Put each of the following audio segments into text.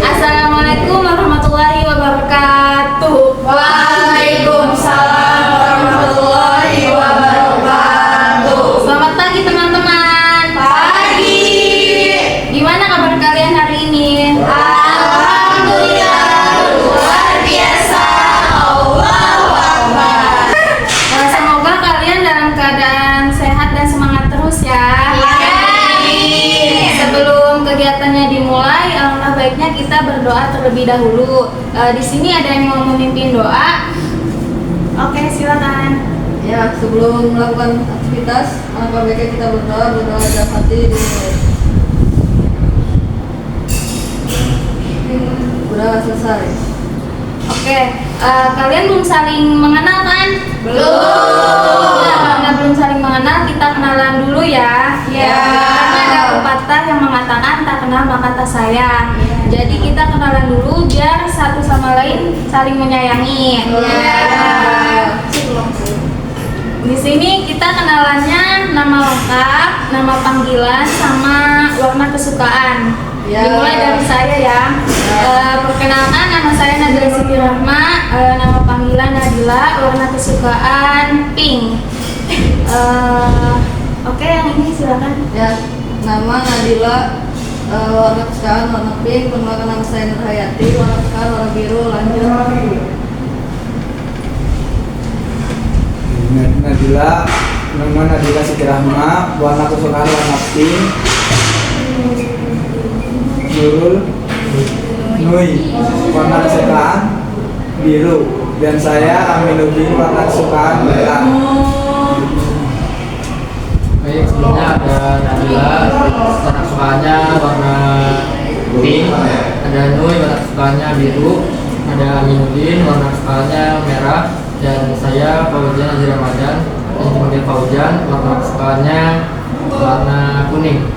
Assalamualaikum warahmatullahi wabarakatuh. Waalaikumsalam warahmatullahi wabarakatuh. Selamat pagi teman-teman. Pagi. Gimana kabar kalian hari ini? Alhamdulillah luar biasa. Allahu Akbar. Semoga kalian dalam keadaan sehat dan semangat terus ya. Amin. Sebelum kegiatannya dimulai, alangkah baiknya kita berdoa terlebih dahulu. Di sini ada yang mau memimpin doa. Oke, silakan. Ya, sebelum melakukan aktivitas, alangkah baiknya kita berdoa dalam hati dimulai. Udah selesai. Oke, kalian belum saling mengenal kan? Belum. Nah, karena belum saling mengenal, kita kenalan dulu ya. Ya. Karena ada pepatah yang mengatakan tak kenal maka tak sayang. Jadi kita kenalan dulu biar satu sama lain saling menyayangi. Di sini kita kenalannya nama lengkap, nama panggilan, sama warna kesukaan. Ya. Dimulai dari saya ya. Perkenalkan, nama saya Nadila Siti Rahma, nama panggilan Nadila, warna kesukaan pink. Oke, yang ini silakan. Ya, nama Nadila, warna kesukaan warna pink. Perkenalkan, nama saya Nur Hayati, warna kesukaan warna biru. Lanjut. Nadila, nama Nadila Siti Rahma, warna kesukaan warna pink. Nurul Nui, warna kesukaan biru. Dan saya Aminuddin, warna kesukaan merah. Baik, sebelumnya ada Nadila, warna kesukaannya warna pink, ada Nui, warna kesukaannya biru, ada Aminuddin, warna kesukaannya merah, dan saya Fauzan Azri Ramadan, yang dipanggil Fauzan, warna kesukaannya warna kuning.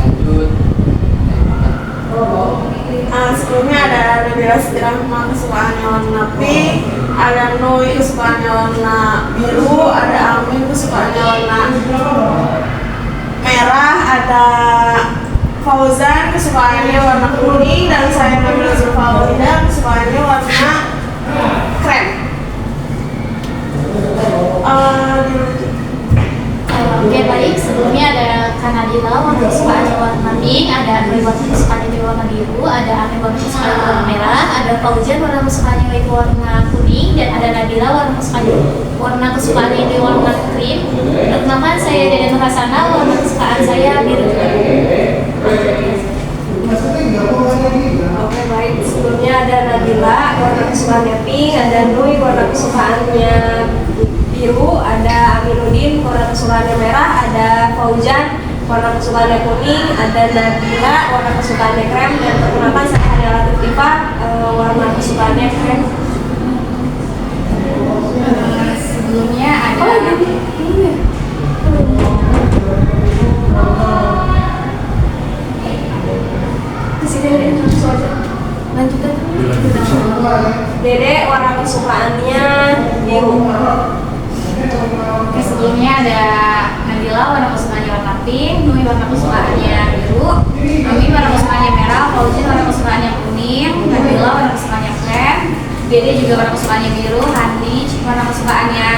Lanjut. Sebelumnya ada Nadila Siti Rahma kesukaannya warna pink, ada Nui kesukaannya warna biru, ada Amin kesukaannya warna merah, ada Fauzan kesukaannya warna kuning, dan saya Nabila Zulfawida kesukaannya warna krem. Oke, baik, sebelumnya ada Kanadila warna kesukaannya warna pink, ada Nuri warna kesukaannya warna biru, ada Amin warna kesukaannya warna merah, ada Fauzan warna kesukaannya warna kuning, dan ada Nabila warna kesukaannya warna krim. Perkenalkan, saya Deden Nurhasana, warna kesukaan saya biru. Oke, baik. Sebelumnya ada Nadila, warna kesukaannya pink, ada Nui, warna kesukaannya biru, ada Aminuddin, warna kesukaannya merah, ada Fauzan, warna kesukaannya kuning, ada Nabila, warna kesukaannya krem, dan perkenalkan saya Hania Latifah, warna kesukaannya krem. Sebelumnya ada Kesini langsung aja. Lanjutan. Dede, warna kesukaannya biru. Oke, sebelumnya ada Nadila warna kesukaannya warna pink, Nui warna kesukaannya biru, Amin warna kesukaannya merah, Fauzan warna kesukaannya kuning, Nabila warna kesukaannya krem, Dede juga warna kesukaannya biru, Handi warna kesukaannya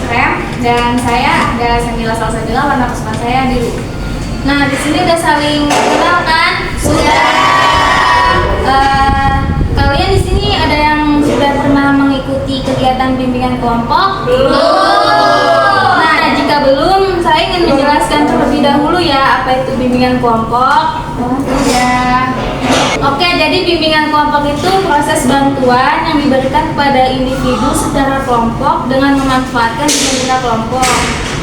krem, dan saya ada Samila Salsabila, warna kesukaan saya biru. Nah, di sini udah saling kenal kan? Kalian di sini ada yang sudah pernah mengikuti kegiatan bimbingan kelompok? Belum. Nah, jika belum, saya ingin menjelaskan terlebih dahulu ya apa itu bimbingan kelompok. Ya. Oke, jadi bimbingan kelompok itu proses bantuan yang diberikan kepada individu secara kelompok dengan memanfaatkan dinamika kelompok.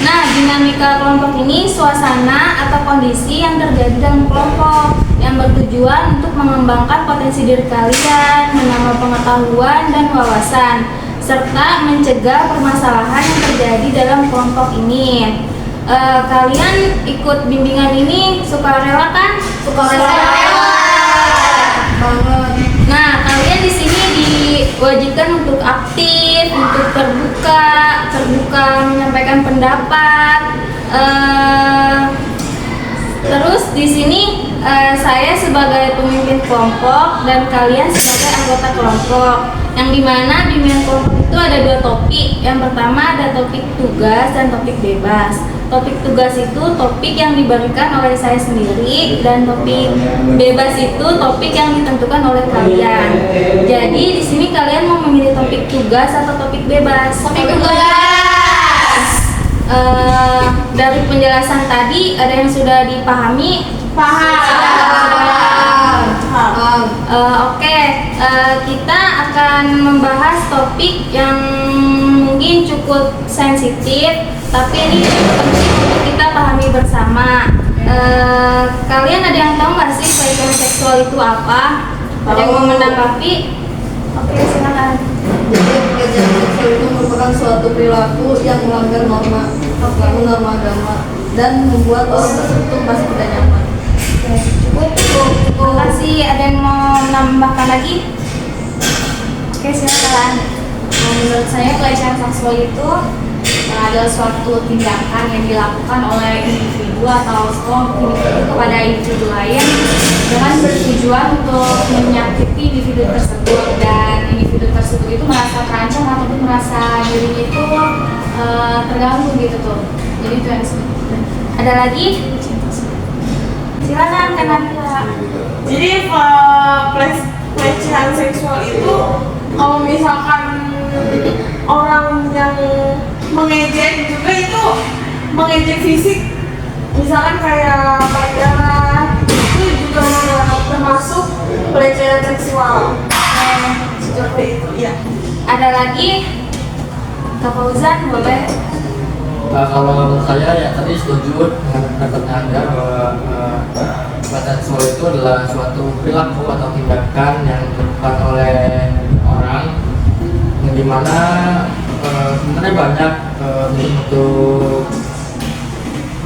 Nah, dinamika kelompok ini suasana atau kondisi yang terjadi dalam kelompok yang bertujuan untuk mengembangkan potensi diri kalian, menambah pengetahuan dan wawasan, serta mencegah permasalahan yang terjadi dalam kelompok ini. Kalian ikut bimbingan ini sukarela kan? Sukarela banget. Nah, kalian di sini diwajibkan untuk aktif, untuk terbuka menyampaikan pendapat. Terus di sini saya sebagai pemimpin kelompok dan kalian sebagai anggota kelompok. Yang dimana bimbingan kelompok itu ada 2 topik. Yang pertama ada topik tugas dan topik bebas. Topik tugas itu topik yang diberikan oleh saya sendiri dan topik bebas itu topik yang ditentukan oleh kalian. Jadi di sini kalian mau memilih topik tugas atau topik bebas? Topik tugas. Dari penjelasan tadi ada yang sudah dipahami? Oke, kita akan membahas topik yang mungkin cukup sensitif, tapi ini penting untuk kita pahami bersama. Kalian ada yang tahu nggak sih pelecehan seksual itu apa? Ada yang mau menanggapi? Oke, silakan. Jadi pelecehan seksual itu merupakan suatu perilaku yang melanggar norma agama dan membuat orang tersebut merasa tidak nyaman. Cukup. Terima kasih. Ada yang mau menambahkan lagi? Oke, silakan. Menurut saya pelecehan seksual itu adalah suatu tindakan yang dilakukan oleh individu atau sekelompok individu kepada individu lain dengan bertujuan untuk menyakiti individu tersebut, dan individu tersebut itu merasa terancam ataupun merasa dirinya itu terganggu gitu tuh. Jadi itu yang disebut. Ada lagi? Silakan, Kanabila. Jadi pelecehan seksual itu kalau misalkan orang yang mengejek juga itu mengejek fisik, misalkan kayak pacaran, itu juga termasuk pelecehan seksual. Seperti itu ya. Ada lagi? Kak Fauzan, boleh? Kalau menurut saya ya tadi setuju dengan pendapatnya Anda bahwa pelecehan seksual itu adalah suatu perilaku atau tindakan yang dilakukan oleh orang yang dimana sebenarnya banyak bentuk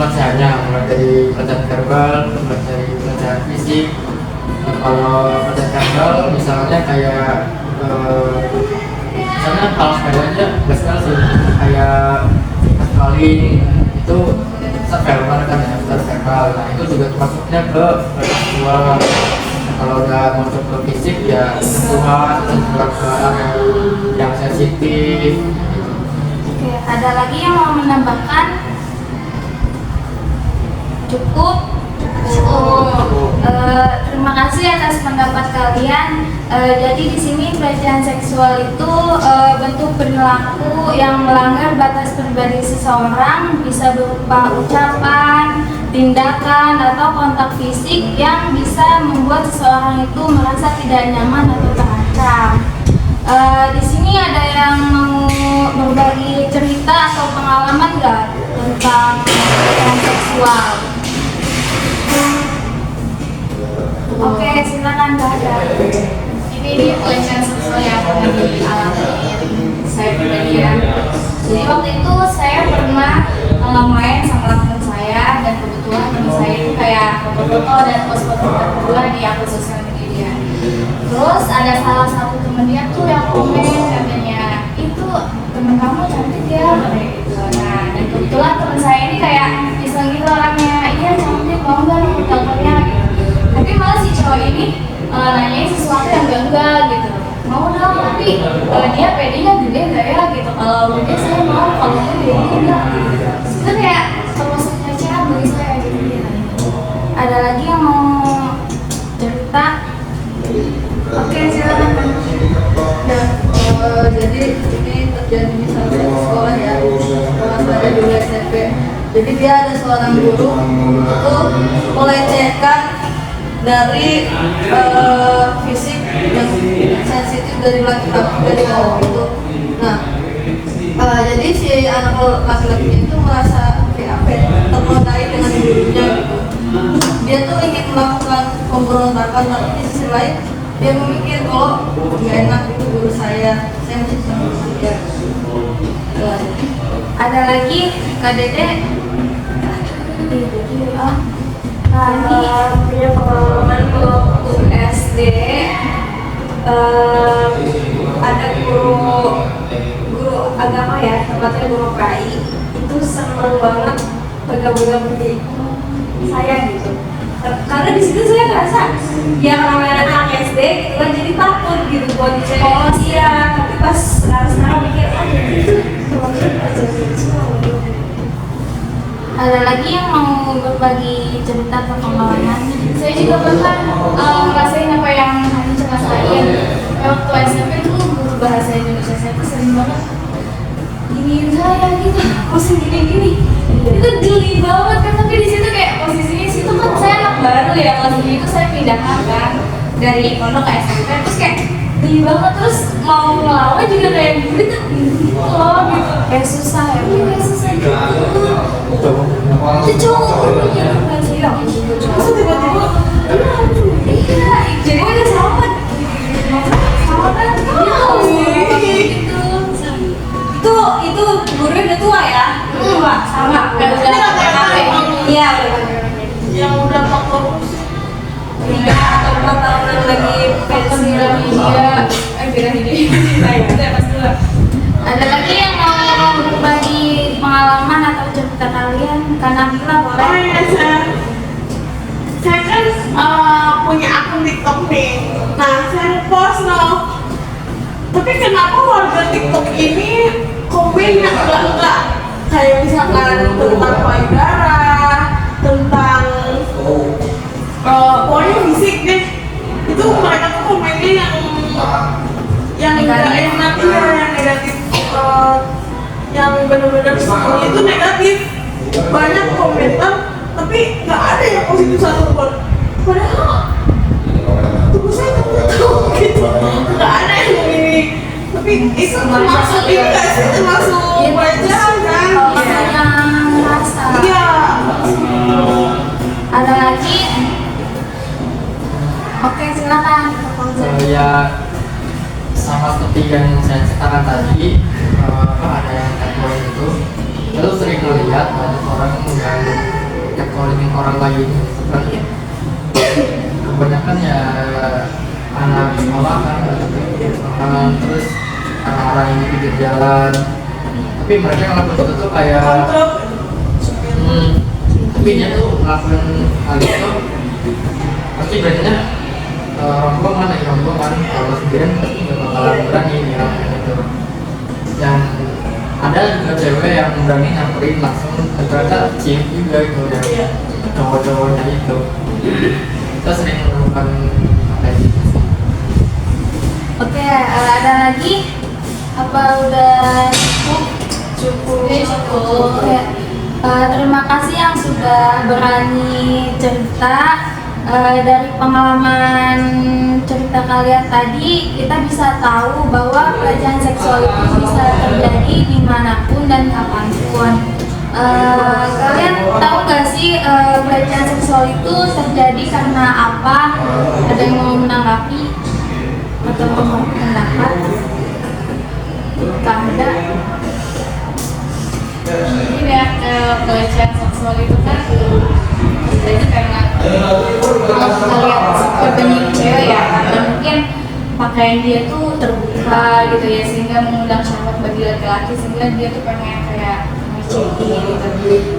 pelecehannya, mulai dari pelecehan verbal, mulai dari pelecehan fisik. Kalau pelecehan verbal misalnya kayak misalnya hal sepele aja, nggak sekali sih, kayak kali itu verbal kan ya, verbal. Nah itu juga masuknya ke seksual. Kalau udah masuk ke fisik ya seksual, dan juga ke area yang sensitif. Oke, ada lagi yang mau menambahkan? Cukup. Terima kasih atas pendapat kalian. Jadi di sini pelecehan seksual itu bentuk perilaku yang melanggar batas pribadi seseorang, bisa berupa ucapan, tindakan, atau kontak fisik yang bisa membuat seseorang itu merasa tidak nyaman atau terancam. Di sini ada yang mau berbagi cerita atau pengalaman nggak tentang pelecehan seksual? Oke, silakan Kak Ada. Ini pelecehan seksual yang pernah dialami saya pribadi ya. Jadi waktu itu saya pernah main sama teman saya, dan kebetulan teman saya itu kayak foto-foto dan post-foto berdua di akun sosial media. Terus ada salah satu temen dia tuh yang komen, katanya itu temen kamu cantik ya, kayak gitu. Nah, dan kebetulan teman saya ini kayak iseng gitu orangnya, iya cantik, mau nggak nih teleponnya gitu. Tapi malah si cowok ini nanyain sesuatu yang enggak gitu, mau dong, tapi dia pedenya gede nggak ya gitu, kalau gede saya mau, kalau gede enggak gitu. Itu kayak termasuk pelecehan bagi saya gitu ya. Ada lagi yang mau cerita? Oke, silakan. Ya, jadi ini terjadi di salah satu sekolah ya, sekolah saya dulu SMP. Jadi dia ada seorang guru itu melecehkan dari fisik yang sensitif dari laki-laki, dari orang itu. Nah, jadi si anak laki-laki itu merasa terpodai dengan gurunya gitu. Dia tuh ingin melakukan pemberontakan, tapi di sisi lain dia memikir kalau nggak enak itu guru saya masih sama dia. Ada lagi Kak Dede? Kami punya pengalaman waktu SD, ada guru agama ya, tempatnya guru PAI, itu seneng banget pegang-pegang di saya gitu. Karena di situ saya ngerasa yang namanya anak SD gitu kan, jadi takut gitu buat dicek. Oh iya, tapi pas sekarang mikir itu ada lagi yang mau berbagi cerita atau pengalaman? Saya juga pernah ngerasain apa yang kamu rasain. Waktu SMP tuh guru bahasa Indonesia saya tuh sering banget giniin saya gitu, masih gini-gini. Itu geli banget kan, tapi di situ kayak posisinya situ kan saya anak baru ya, kelas 7 itu saya pindahan kan dari pondok ke SMP, terus kayak geli banget, terus mau ngelawan juga kayak gitu loh gitu, kayak susah ya, kayak susah gitu. Itu cowok gurunya bukan sih ya, terus tiba-tiba iya, jadi ada sahabat itu gurunya udah tua ya, tua sama Ini udah kakak yang iya yang udah faktor 3 atau 4 tahunan lagi pensiun dia beda ini saya pas dulu. Ada lagi yang mau berbagi pengalaman atau cerita kalian? Karena Bila Oh boleh. iya, saya kan punya akun TikTok nih. Nah, saya post loh. Tapi kenapa warga TikTok ini komennya enggak kayak misalkan tentang payudara, tentang pokoknya fisik deh. Itu mereka tuh komennya yang enggak enak ya, yang negatif, yang benar-benar semuanya itu negatif. Banyak komentar tapi nggak ada yang positif satu pun. Padahal tubuh saya tertutup gitu, nggak ada yang ini. Tapi itu termasuk ini nggak sih, termasuk wajar kan? Kalau misalnya merasa Iya. ada lagi, oke silakan. Ya sama seperti yang saya ceritakan tadi, ada yang catcalling itu, lalu sering melihat banyak orang yang catcalling orang lain kan, kebanyakan ya anak sekolah kan, terus orang-orang yang di pinggir jalan, tapi mereka yang ngelakuin itu tuh kayak tapi dia tuh ngelakuin hal itu pasti berarti rombongan kalau sendirian nggak bakalan berani ya gitu. Dan ada juga cewek yang berani nyamperin langsung, ternyata cium juga gitu ya, cowok-cowoknya itu. Kita sering menemukan kayak gitu. Oke, ada lagi? Apa udah cukup? Oke. Terima kasih yang sudah berani cerita. Dari pengalaman cerita kalian tadi, kita bisa tahu bahwa pelecehan seksual itu bisa terjadi dimanapun dan kapanpun. Kalian tahu gak sih pelecehan seksual itu terjadi karena apa? Ada yang mau menanggapi atau mau pendapat? Tak ada. Ini ya, pelecehan seksual itu kan jadi karena kalau kita lihat korbannya cewek ya, karena mungkin pakaian dia tuh terbuka gitu ya, sehingga mengundang syahwat bagi laki-laki, sehingga dia tuh pengen kayak ngecekin gitu.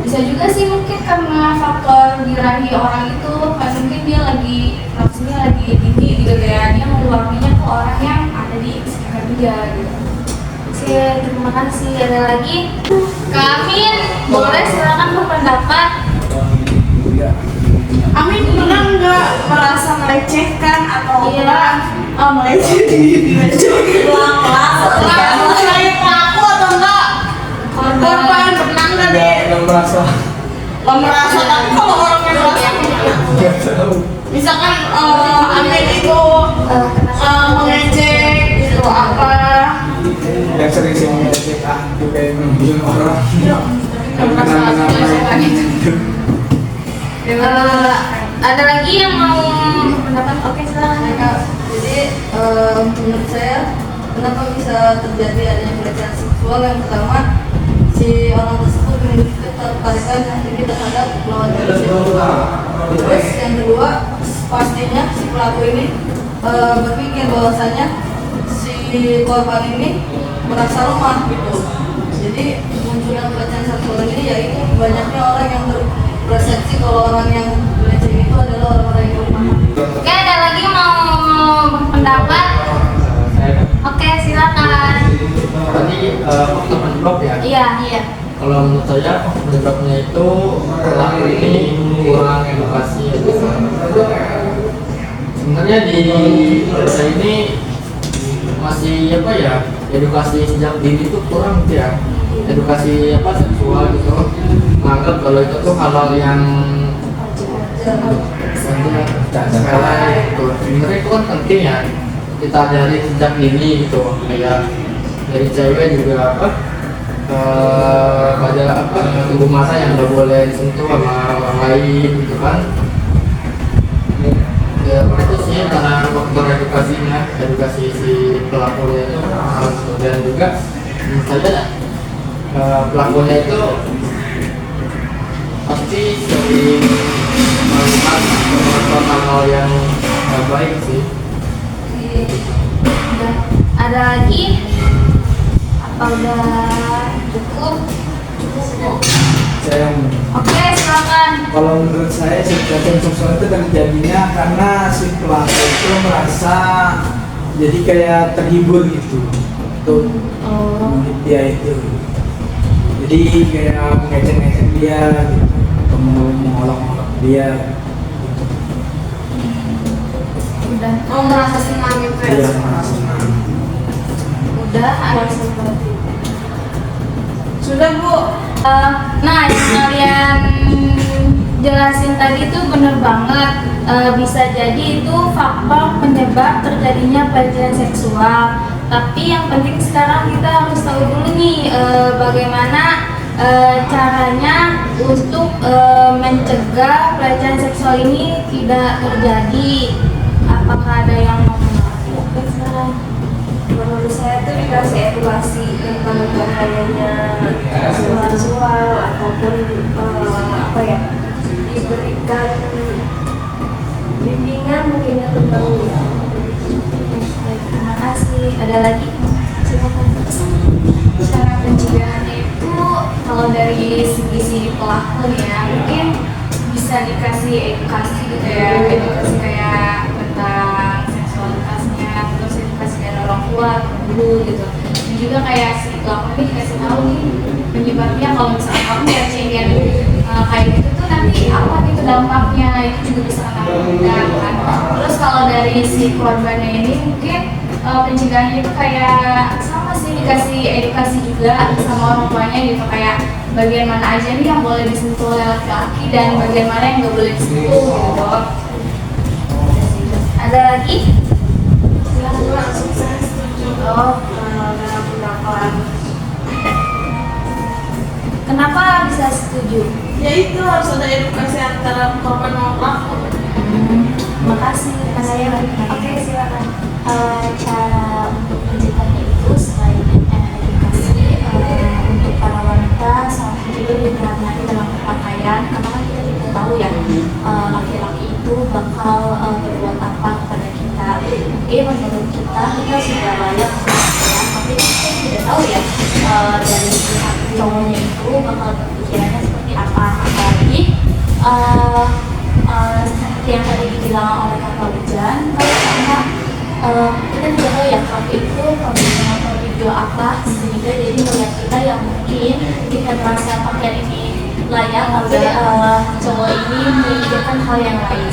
Bisa juga sih mungkin karena faktor birahi orang itu, kan mungkin dia lagi nafsunya lagi tinggi gitu ya, dia meluapinya ke orang yang ada di sekitar dia gitu. Oke, terima kasih. Ada lagi? Kami boleh silakan berpendapat. Amin pernah nggak merasa melecehkan atau Iya. enggak melecehkan saya pelaku atau enggak korban, pernah nggak deh Nggak merasa. nggak merasa? Tapi kalau orang yang merasa Nggak tahu. misalkan Amin itu mengejek itu apa Yang sering mengejek juga yang ngebully orang. Karena Kenapa itu. Ada lagi yang mau berpendapat? Oke, silakan. Jadi menurut saya kenapa bisa terjadi adanya pelecehan seksual, yang pertama si orang tersebut memiliki ketertarikan yang tinggi terhadap lawan jenis yang kedua. Terus yang kedua, pastinya si pelaku ini berpikir bahwasanya si korban ini merasa lemah gitu. Jadi munculnya pelecehan seksual ini yaitu banyaknya orang yang berpersepsi kalau orang yang pelecehan itu adalah orang-orang yang lemah. Oke, ada lagi mau berpendapat? Saya Oke, silakan. tadi faktor penyebab ya. Iya. Kalau menurut saya penyebabnya itu pelaku ini kurang edukasi. Sebenarnya di Indonesia ini masih apa ya, edukasi sejak dini itu kurang gitu ya. Edukasi seksual gitu, menganggap kalau itu tuh hal yang sepele gitu. Sebenarnya itu kan penting ya, kita dari sejak dini gitu, kayak dari cewek juga pada tubuh masa yang nggak boleh disentuh sama orang lain gitu kan. Ya itu sih karena faktor edukasi si pelakunya itu dan juga menurut saya pelakunya itu pasti sering melakukan hal-hal yang nggak baik sih. Ada lagi? Apa udah cukup? Saya Oke, silakan. kalau menurut saya si pelecehan seksual itu terjadinya karena si pelaku itu merasa jadi kayak terhibur gitu untuk dia itu, jadi kayak mengecek-ngecek dia gitu, atau mengolok-olok dia gitu. Udah. Oh, merasa senang gitu ya? Dia merasa senang. Udah ada seperti itu. Sudah Bu. Nah, yang kalian jelasin tadi itu bener banget. Bisa jadi itu faktor penyebab terjadinya pelecehan seksual. Tapi yang penting sekarang kita harus tahu dulu nih bagaimana caranya untuk mencegah pelecehan seksual ini tidak terjadi. Apakah ada yang mau melakukan sekarang? Menurut saya tuh dikasih edukasi tentang bahayanya seksual ataupun diberikan bimbingan mungkin ya tentang Terima kasih. Ada lagi? Silakan. Cara pencegahannya itu kalau dari segi si pelaku ya mungkin bisa dikasih edukasi gitu ya, edukasi kayak tentang seksualitasnya, terus edukasi dari orang tua, guru gitu. Dan juga kayak si pelaku ini dikasih tahu nih penyebabnya kalau misalnya kamu ya cengeng kayak gitu tuh nanti apa gitu dampaknya, itu juga bisa kena denda kan. Terus kalau dari si korbannya ini mungkin pencegahannya itu kayak sama sih, dikasih edukasi juga sama orang tuanya gitu, kayak bagian mana aja nih yang boleh disentuh oleh laki-laki dan bagian mana yang nggak boleh disentuh gitu. Ada lagi? langsung saya setuju dalam pendapat. Kenapa bisa setuju? Ya itu harus ada edukasi antara korban sama pelaku. Makasih, Kak saya. Oke, silakan. Cara untuk pencegahannya itu selain edukasi untuk para wanita, sama juga berhati-hati dalam berpakaian, karena kan kita tidak tahu ya laki-laki itu bakal berbuat apa kepada kita. Menurut kita sudah layak berpakaian, tapi kita tidak tahu ya dari pihak cowoknya itu bakal berpikirannya seperti apa. Apalagi seperti yang tadi dibilang oleh Kakak Hujan, karena kita tidak tahu ya pelaku itu pembimbingan atau video apa, sehingga jadi melihat kita yang mungkin kita merasa pakaian ini layak, tapi cowok ini memikirkan hal yang lain.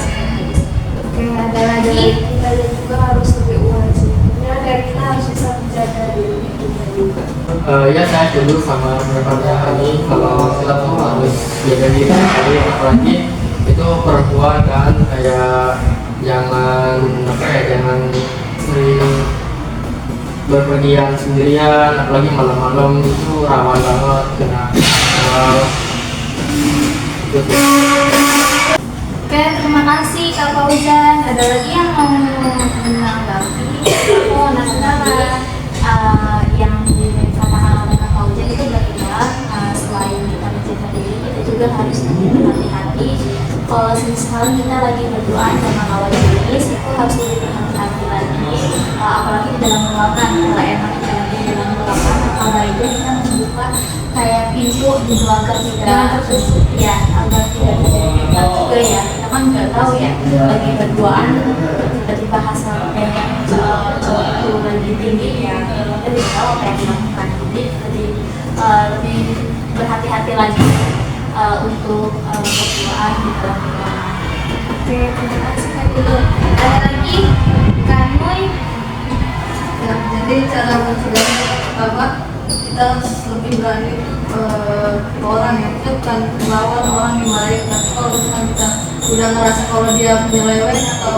Ada lagi? Kita juga harus lebih aware sih. Dan kita harus bisa menjaga diri kita juga. Ya saya setuju sama pendapatnya ini, kalau kita tuh harus jaga diri, apalagi itu perempuan kan, kayak jangan sering berpergian sendirian, apalagi malam-malam itu rawan banget kena gitu. Oke, terima kasih Kak Fauzan. Ada lagi yang mau menanggapi? Oh, nah sekarang yang dikatakan oleh Kak Fauzan itu benar, selain kita menjaga juga harus lebih berhati-hati. Kalau misalnya kita lagi berdoa sama lawan jenis itu harus lebih berhati-hati lagi, apalagi di dalam ruangan. Kalau emang kita lagi di dalam ruangan, apa baiknya kita membuka kayak pintu di agar tidak ya, agar tidak terjadi juga ya. Kita kan nggak tahu ya, lagi berduaan tiba-tiba hasil cowok itu lagi tinggi ya, kita tidak tahu apa yang dilakukan. Jadi lebih berhati-hati lagi untuk berdoa gitu. Oke, terima kasih Kak Dulu. Ada lagi Kak Nuy? Ya, jadi cara mencegahnya pertama kita harus lebih berani ke orang yang itu bukan melawan orang yang lain. Tapi kalau misalkan kita udah ngerasa kalau dia menyeleweng atau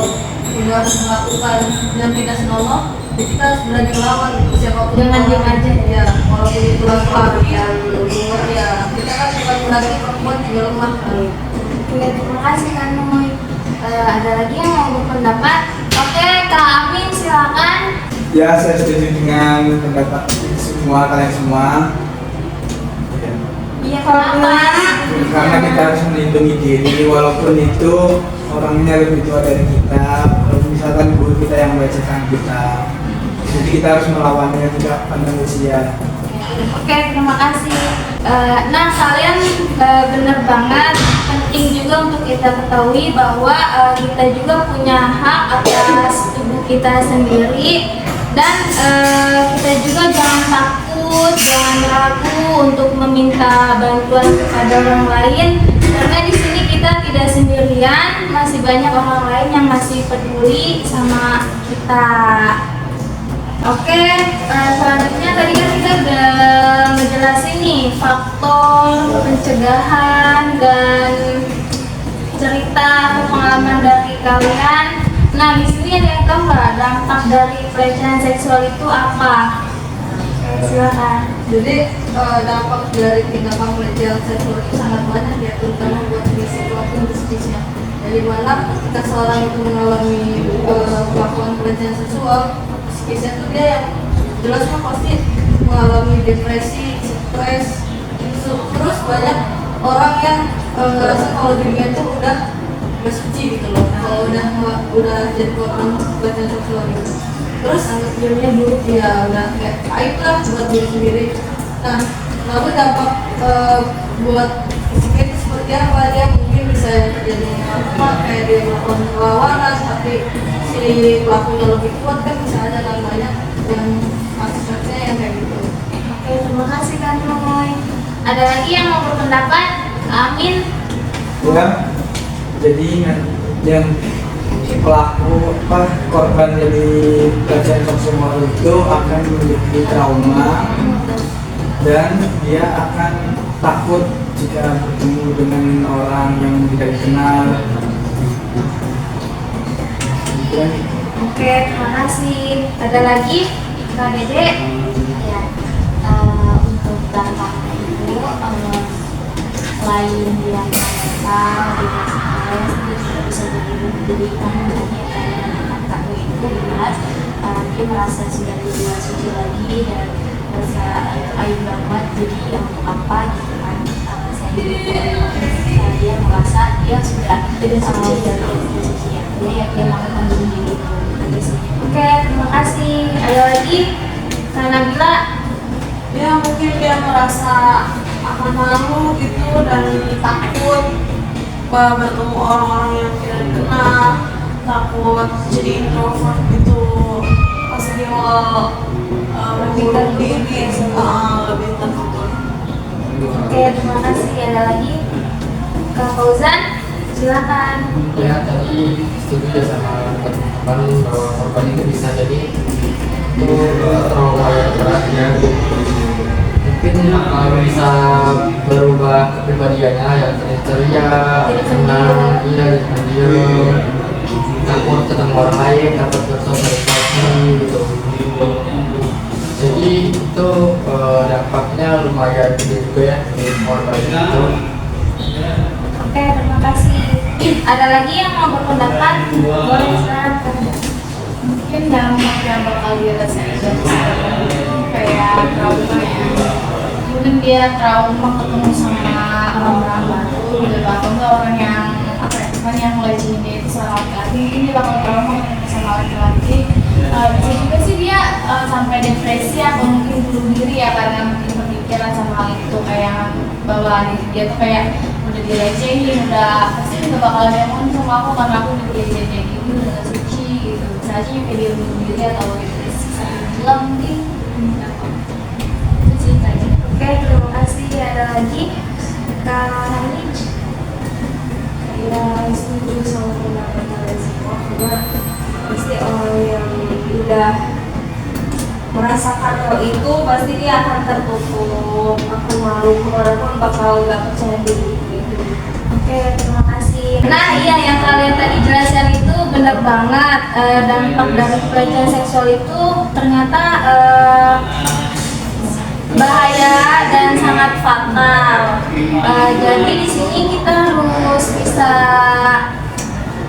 udah melakukan yang tidak senonoh, jadi kita harus berani melawan siapapun. Jangan diam aja ya, walaupun itu laki yang luar ya, kita kan bukan berarti perempuan juga lemah. Oke, terima kasih Kak Nuy. Ada lagi yang mau berpendapat? Oke, Kak Amin silakan. Ya, saya setuju dengan pendapat kalian semua. Ya. Iya, kenapa? Karena kita harus melindungi diri, walaupun itu orangnya lebih tua dari kita, kalau misalkan guru kita yang melecehkan kita, jadi kita harus melawannya, tidak pandang usia. Oke, terima kasih. Nah, kalian benar banget. Penting juga untuk kita ketahui bahwa kita juga punya hak atas tubuh kita sendiri, dan kita juga jangan takut, jangan ragu untuk meminta bantuan kepada orang lain, karena di sini kita tidak sendirian, masih banyak orang lain yang masih peduli sama kita. Oke, selanjutnya tadi kan kita udah ngejelasin nih faktor pencegahan dan cerita atau pengalaman dari kalian. Nah, di sini ada yang tahu nggak dampak dari pelecehan seksual itu apa? Silakan. Jadi dampak dari tindakan pelecehan seksual itu sangat banyak ya, terutama buat fisik maupun psikisnya. Dari mana ketika seorang itu mengalami melakukan pelecehan seksual, psikisnya itu dia yang jelasnya pasti mengalami depresi, stres, terus banyak orang yang ngerasa kalau dirinya itu udah gak suci gitu loh, kalau udah jadi korban pelecehan seksual gitu. Terus anggap dirinya buruk ya, udah kayak aib lah buat diri sendiri. Nah, lalu dampak buat fisiknya itu seperti apa? Dia mungkin bisa terjadi apa kayak dia melakukan perlawanan, tapi si pelakunya lebih kuat kan, bisa aja kan banyak yang kasusnya yang kayak gitu. Oke, terima kasih Kak Noy. Ada lagi yang mau berpendapat? Amin. Ya, jadi yang pelaku korban dari pelecehan seksual itu akan memiliki trauma dan dia akan takut jika bertemu dengan orang yang tidak dikenal. Oke, terima kasih. Ada lagi Kak Dede? Ya, untuk dampaknya itu selain dia mereka dia juga bisa jadi tanggungannya kayak kamu itu jelas dia merasa sudah tidak suci lagi dan merasa aib banget, jadi yang untuk apa gitu kan saya dia merasa dia sudah tidak suci dari suci ya, dia melakukan bunuh diri itu. Oke, terima kasih. Ada lagi Kak Nabila? Ya mungkin dia merasa akan malu gitu dan takut bertemu orang-orang yang tidak dikenal, takut jadi introvert gitu pas dia mau membunuh diri, lebih tertutup. Oke, terima kasih. Ada lagi Kak Fauzan? Silakan. Ya, tadi setuju sama teman-teman bahwa korban itu bisa jadi itu trauma yang berat ya. Mungkin bisa berubah kepribadiannya yang ceria, senang, iya, diam, takut ketemu orang lain, takut bersosialisasi gitu. Jadi itu dampaknya lumayan gede juga ya di korban itu. Oke, terima kasih. Ada lagi yang mau berpendapat? Boleh, silakan. Mungkin dampak yang bakal dirasain dari sekarang kayak trauma ya, mungkin dia trauma ketemu sama orang-orang baru enggak orang yang apa ya, kan yang ngelecehin dia itu seorang laki-laki, mungkin dia bakal trauma sama laki-laki. Bisa juga sih dia sampai depresi atau mungkin bunuh diri ya, karena mungkin berpikiran sama hal itu, kayak bahwa dia tuh kayak udah dilecehin, udah pasti nggak bakal ada yang mau sama aku karena aku udah jadi kayak gini, udah gak suci gitu. Bisa aja kayak dia bunuh diri atau depresi sampai hilang mungkin. Itu ceritanya. Oke, terima kasih. Ada lagi Kak Hanij? Ya, setuju sama pendapat kalian semua, karena pasti orang yang udah merasakan hal itu pasti dia akan tertutup, akan malu, kemanapun bakal nggak percaya diri gitu. Oke, terima kasih. Nah, iya yang kalian tadi jelaskan itu benar banget. Dampak dari pelecehan seksual itu ternyata bahaya dan sangat fatal. Jadi di sini kita harus bisa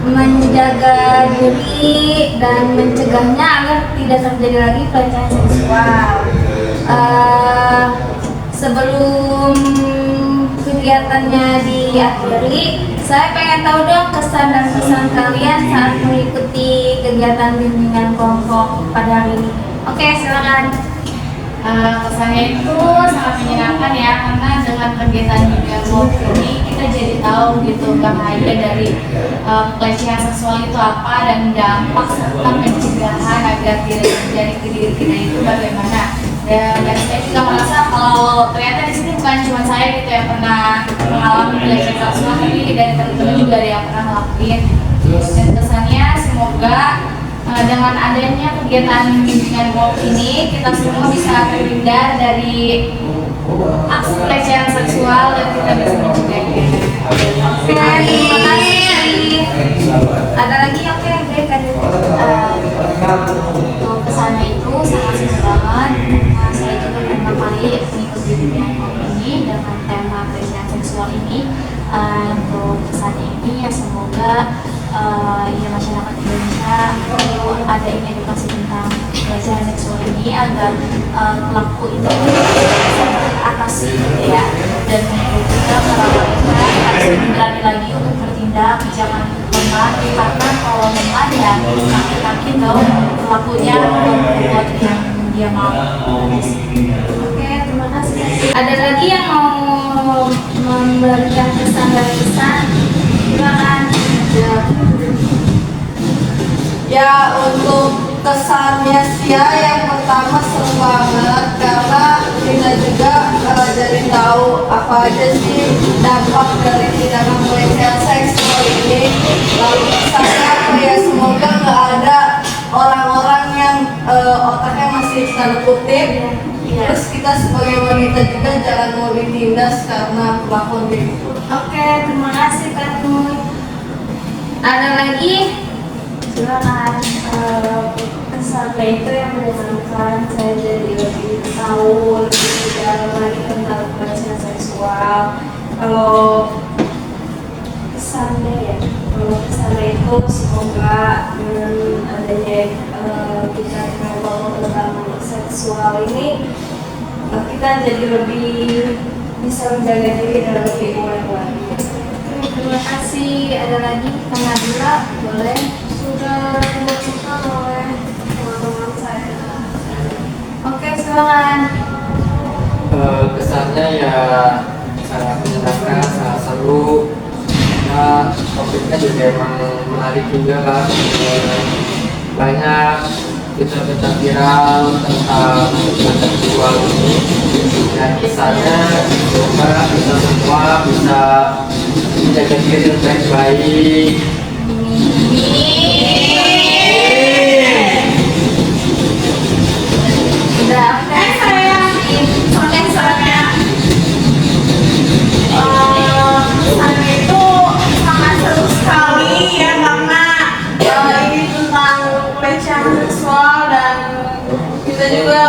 menjaga diri dan mencegahnya agar tidak terjadi lagi pelecehan seksual. Sebelum kegiatannya diakhiri, saya pengen tahu dong kesan dan pesan kalian saat mengikuti kegiatan bimbingan kelompok pada hari ini. Oke, silakan. Kesannya itu sangat menyenangkan ya, karena dengan kegiatan bimbingan kelompok ini kita jadi tahu gitu bahaya dari pelecehan seksual itu apa dan dampak serta pencegahan agar tidak terjadi ke diri kita itu bagaimana. Dan saya juga merasa kalau ternyata di sini bukan cuma saya gitu yang pernah mengalami pelecehan seksual, tapi dari teman-teman juga ada yang pernah ngelakuin. Dan kesannya semoga dengan adanya kegiatan bimbingan kelompok ini kita semua bisa terhindar dari aksi pelecehan seksual dan kita bisa mencegahnya. Oke, terima kasih. Ada lagi? Oke, baik. Pesannya itu sangat susah banget. Saya juga pertama kali mengikuti bimbingan kelompok ini dengan tema pelecehan seksual ini. Untuk pesannya ini ya semoga ya masyarakat Indonesia perlu ada edukasi tentang pelecehan seksual ini agar pelaku itu bisa teratasi gitu ya, dan juga para wanita harus berani lagi untuk bertindak, jangan lemah, karena kalau lemah ya laki-laki tahu pelakunya membuat yang dia mau. Oke, terima kasih. Ada lagi yang mau memberikan pesan dan pesan? Silakan. Ya, untuk kesannya sih ya, yang pertama seru banget karena kita juga jadi tahu apa aja sih dampak dari tindakan pelecehan seksual ini. Lalu kesannya apa ya, semoga nggak ada orang-orang yang otaknya masih tanda kutip. Terus kita sebagai wanita juga jangan mau ditindas karena perlakuan gitu. Oke, terima kasih Kak Nur. Ada lagi? Silakan. Sampai itu yang menyenangkan, saya jadi lebih tahu lebih dalam lagi tentang pelecehan seksual. Kalau kesannya ya, kalau kesannya itu semoga dengan adanya kita ngomong tentang seksual ini, kita jadi lebih bisa menjaga diri dan lebih aware lagi. Terima kasih. Ada lagi? Kak Nabila, boleh? Sudah dimaksudkan oleh teman-teman saya. Oke, silakan. Kesannya ya sangat menyenangkan, sangat seru. Nah, topiknya juga emang menarik juga kan. Banyak berita viral tentang seksual ini. Dan kesannya semoga kita semua bisa menjaga diri dengan baik-baik. Sudah. Pesannya itu sangat seru sekali ya, karena ini tentang pelecehan seksual dan kita juga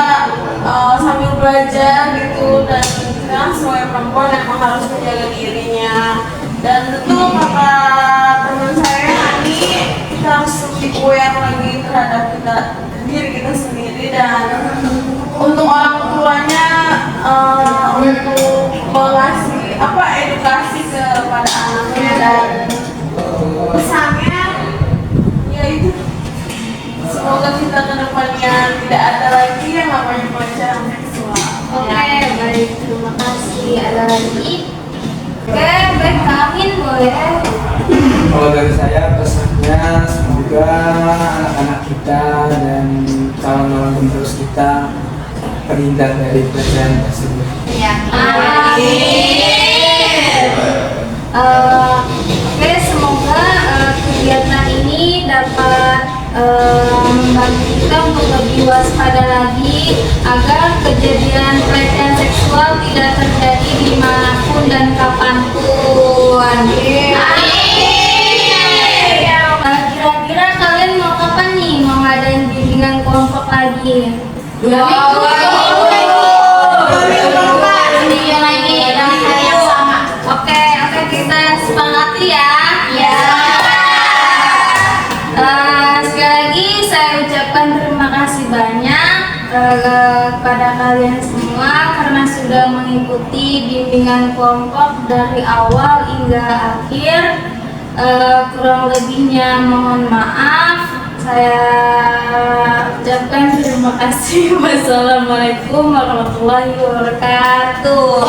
sambil belajar gitu, dan kita sebagai perempuan emang harus menjaga dirinya. Dan tentu kata teman saya Hani, kita harus lebih aware lagi terhadap diri kita sendiri, dan untuk orang tuanya untuk mengasih edukasi kepada anaknya Kalau dari saya pesannya semoga anak-anak kita dan calon-calon penerus kita terhindar dari pelecehan tersebut. Ya. Oke, semoga kegiatan ini dapat membantu kita untuk lebih waspada lagi agar kejadian pelecehan seksual tidak terjadi dimanapun dan kapanpun. Kira-kira kalian mau kapan nih mau ngadain bimbingan kelompok lagi? 2 minggu. 2 minggu lagi dengan hari yang sama. Oke, kita sepakati ya. Ya. Sekali lagi saya ucapkan terima kasih banyak kepada kalian semua karena sudah mengikuti bimbingan kelompok dari awal hingga akhir. Kurang lebihnya mohon maaf. Saya ucapkan terima kasih. Wassalamualaikum warahmatullahi wabarakatuh.